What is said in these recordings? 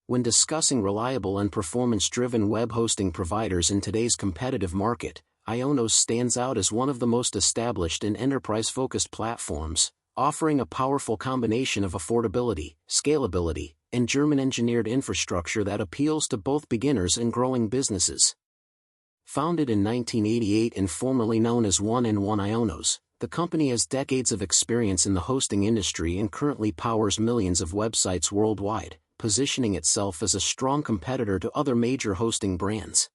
When discussing reliable and performance-driven web hosting providers in today's competitive market, IONOS stands out as one of the most established and enterprise-focused platforms, offering a powerful combination of affordability, scalability, and German-engineered infrastructure that appeals to both beginners and growing businesses. Founded in 1988 and formerly known as 1&1 IONOS, the company has decades of experience in the hosting industry and currently powers millions of websites worldwide, positioning itself as a strong competitor to other major hosting brands.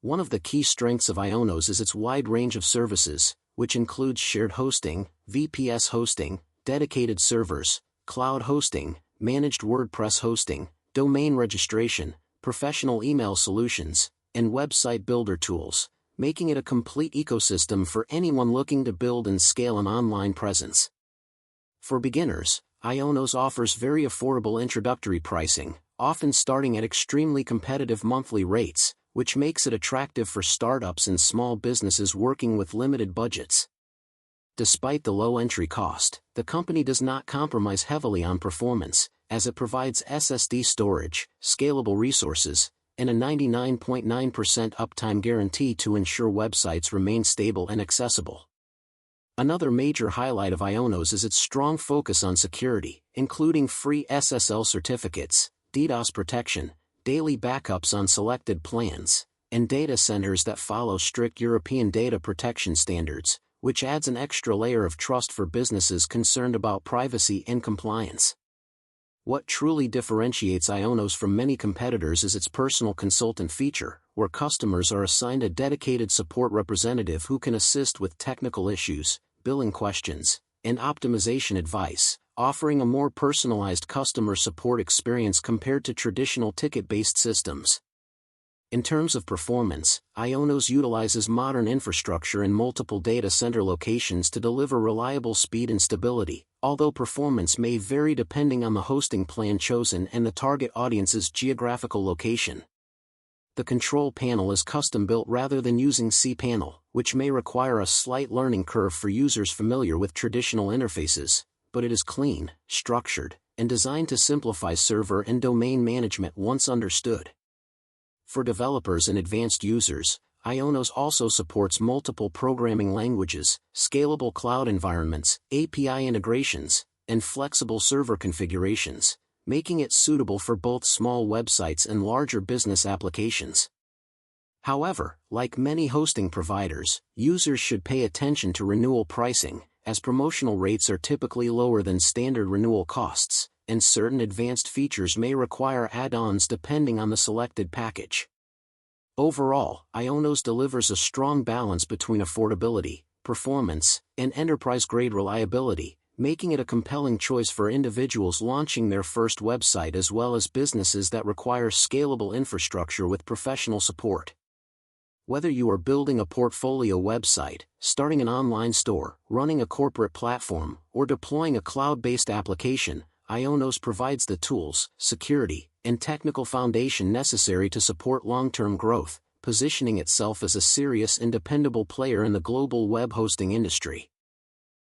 One of the key strengths of IONOS is its wide range of services, which includes shared hosting, VPS hosting, dedicated servers, cloud hosting, managed WordPress hosting, domain registration, professional email solutions, and website builder tools, making it a complete ecosystem for anyone looking to build and scale an online presence. For beginners, IONOS offers very affordable introductory pricing, often starting at extremely competitive monthly rates, which makes it attractive for startups and small businesses working with limited budgets. Despite the low entry cost, the company does not compromise heavily on performance, as it provides SSD storage, scalable resources, and a 99.9% uptime guarantee to ensure websites remain stable and accessible. Another major highlight of IONOS is its strong focus on security, including free SSL certificates, DDoS protection, daily backups on selected plans, and data centers that follow strict European data protection standards, which adds an extra layer of trust for businesses concerned about privacy and compliance. What truly differentiates IONOS from many competitors is its personal consultant feature, where customers are assigned a dedicated support representative who can assist with technical issues, billing questions, and optimization advice, offering a more personalized customer support experience compared to traditional ticket-based systems. In terms of performance, IONOS utilizes modern infrastructure in multiple data center locations to deliver reliable speed and stability, although performance may vary depending on the hosting plan chosen and the target audience's geographical location. The control panel is custom-built rather than using cPanel, which may require a slight learning curve for users familiar with traditional interfaces, but it is clean, structured, and designed to simplify server and domain management once understood. For developers and advanced users, IONOS also supports multiple programming languages, scalable cloud environments, API integrations, and flexible server configurations, making it suitable for both small websites and larger business applications. However, like many hosting providers, users should pay attention to renewal pricing, as promotional rates are typically lower than standard renewal costs, and certain advanced features may require add-ons depending on the selected package. Overall, IONOS delivers a strong balance between affordability, performance, and enterprise-grade reliability, making it a compelling choice for individuals launching their first website as well as businesses that require scalable infrastructure with professional support. Whether you are building a portfolio website, starting an online store, running a corporate platform, or deploying a cloud-based application, IONOS provides the tools, security, and technical foundation necessary to support long-term growth, positioning itself as a serious and dependable player in the global web hosting industry.